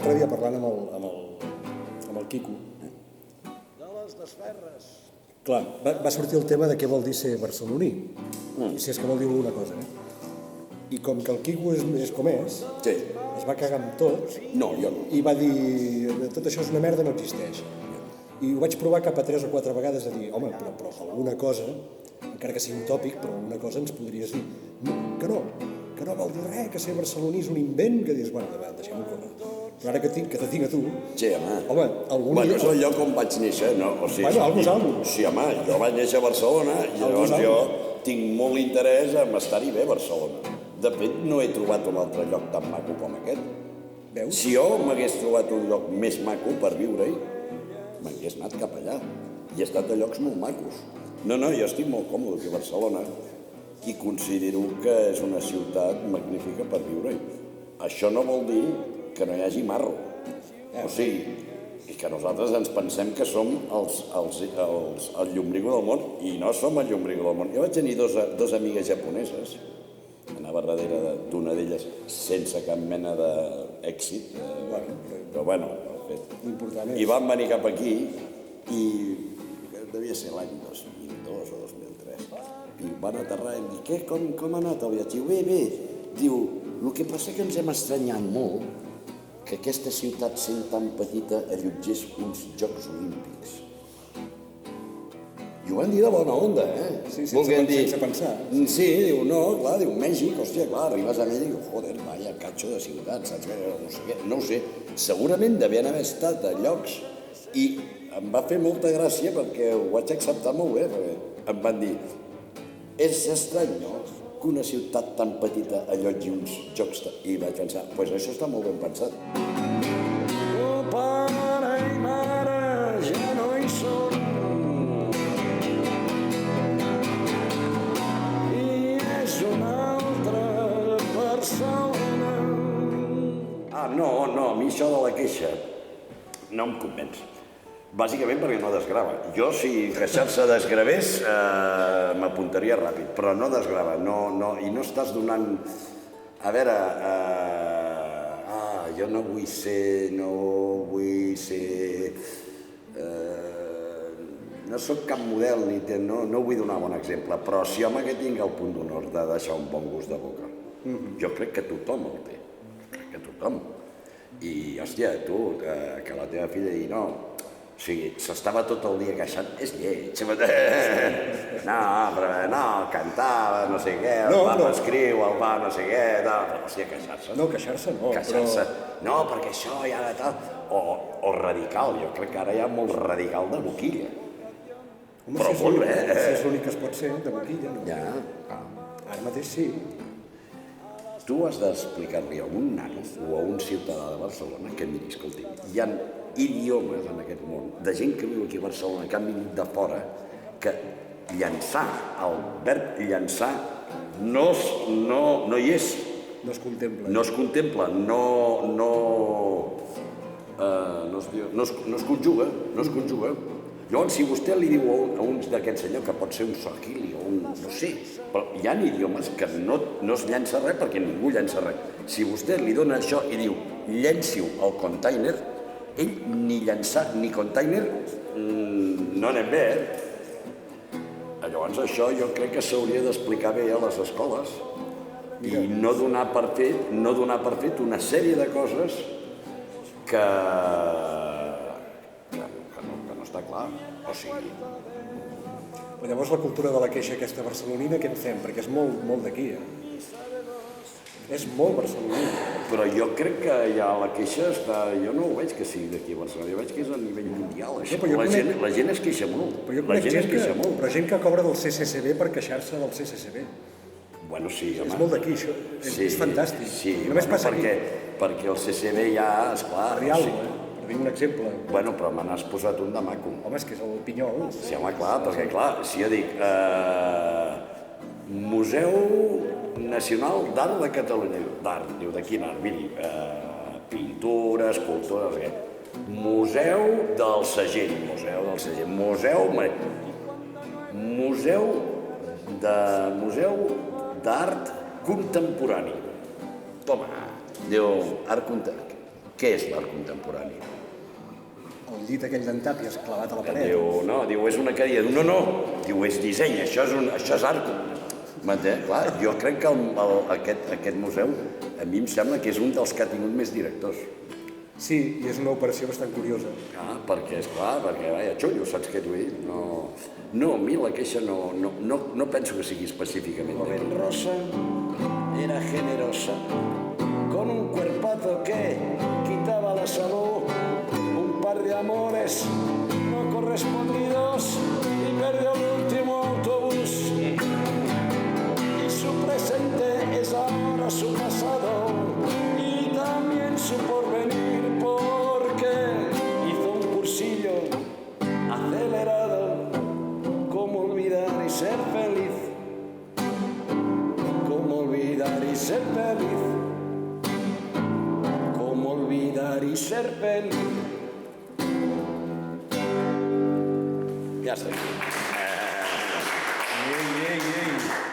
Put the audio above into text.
l'altre dia parlant amb el Quico. De les desferres. Clar, va sortir el tema de què vol dir ser barceloní, si és que vol dir alguna cosa, I com que el Quico és com és, es va cagar amb tots. No, jo no. I va dir, tot això és una merda, no existeix. I ho vaig provar cap a 3 o 4 vegades a dir, home, però alguna cosa, encara que sigui un tòpic, però alguna cosa ens podries dir. Que no vol dir res, que ser barceloní és un invent, que dius, bueno, deixem-ho córrer. Però ara que te tinc a tu... Sí, home. Home, algun dia... Bueno, és el lloc on vaig néixer, no? O sigui, bueno, algú. Sí, home, jo vaig néixer a Barcelona i llavors jo tinc molt interès en estar-hi bé a Barcelona. De fet, no he trobat un altre lloc tan maco com aquest. Veus? Si jo m'hagués trobat un lloc més maco per viure-hi, m'hagués anat cap allà. I he estat a llocs molt macos. No, jo estic molt còmode aquí a Barcelona i considero que és una ciutat magnífica per viure-hi. Això no vol dir que no hi hagi marro. O sigui, que nosaltres ens pensem que som el llombrigo del món i no som el llombrigo del món. Jo vaig tenir dos amigues japoneses, anava darrere d'una d'elles sense cap mena d'èxit, però bueno, i van venir cap aquí i devia ser l'any 2002 o 2003 i van aterrar i em dic, què, com ha anat el viatge? Bé, diu, el que passa que ens hem estranyat molt que aquesta ciutat sent tan petita allotgés uns Jocs Olímpics. I ho van dir de bona onda, Sí, sense pensar. Sí, diu, no, clar, diu, Mèxic, hòstia, clar, arribes a Mèxic i diu, joder, vaya, cacho de ciutat, saps què? No sé què, no ho sé. Segurament devien haver estat a llocs i em va fer molta gràcia perquè ho vaig acceptar molt bé, perquè em van dir, és estrany, no?, que una ciutat tan petita allotgi uns jocs... I vaig pensar, doncs això està molt ben pensat. Oh, pare i mare, ja no hi són. I és una altra persona. No, a mi això de la queixa no em convenç. Bàsicament perquè no desgrava. Jo, si queixar-se desgravés, m'apuntaria ràpid, però no desgrava, i no estàs donant... A veure, jo no vull ser... No soc cap model, no vull donar bon exemple, però si home que tingui el punt d'honor de deixar un bon gust de boca, jo crec que tothom el té, crec que tothom. I, hòstia, tu, que la teva filla digui, no, o sigui, s'estava tot el dia queixant, és lleig. No, cantava, no sé què, el papa escriu, el pa no sé què, però hòstia, queixar-se. No, queixar-se no, Queixar-se, no, perquè això ja de tal... O radical, jo crec que ara hi ha molt radical de boquilla. Però molt bé. Si és l'únic que es pot ser, de boquilla, no? Ja. Ara mateix sí. Tu has d'explicar-li a un nano o a un ciutadà de Barcelona que miri, escolti, hi ha idiomes en aquest món, de gent que viu aquí a Barcelona, que han vingut de fora, que llançar, el verb llançar, no hi és. No es contempla. No es contempla, no es conjuga. Llavors, si vostè li diu a uns d'aquests senyors, que pot ser un swahili o un... no sé, però hi ha idiomes que no es llança res perquè ningú llança res. Si vostè li dona això i diu llenci-ho al container, ell ni llançar ni container no anem bé, Llavors això jo crec que s'hauria d'explicar bé a les escoles i no donar per fet una sèrie de coses que no està clar. O sigui... Però llavors la cultura de la queixa aquesta barcelonina, què en fem? Perquè és molt d'aquí, És molt barcelonina. Però jo crec que ja la queixa està... Jo no ho veig que sigui d'aquí a Barcelona, jo veig que és a nivell mundial, això. La gent es queixa molt. Però gent que cobra del CCCB per queixar-se del CCCB. Bueno, sí, home. És molt d'aquí, això. És fantàstic. Sí, només passa aquí. Perquè el CCB ja, esclar... Per dir alguna cosa, per dir un exemple. Bueno, però me n'has posat un de maco. Home, és que és el Pinyol. Sí, home, clar, perquè clar, si jo dic Museu Nacional d'Art de Catalunya, d'art, diu, de quin art? Miri, pintura, escultura, no sé què. Museu del Segell, Museu d'Art Contemporani. Toma, diu, art contemporani. Què és l'art contemporani? El llit aquell d'en Tàpies clavat a la paret. Diu, és una cadira. No, diu, és disseny, això és art. M'entén? Clar, jo crec que aquest museu a mi em sembla que és un dels que ha tingut més directors. Sí, i és una operació bastant curiosa. Perquè, esclar, vaja, xullo, saps què t'ho dic? No, a mi la queixa no penso que sigui específicament d'aquí. Rosa era generosa, con un cuerpazo que quitaba la salud, un par de amores no correspondidos y perdió el último autobús. Y su presente es ahora su pasado y también su porvenir, porque hizo un cursillo acelerado. ¿Cómo olvidar y ser feliz? ¿Cómo olvidar y ser feliz? ¿Cómo olvidar y ser feliz? Ja està. Ei.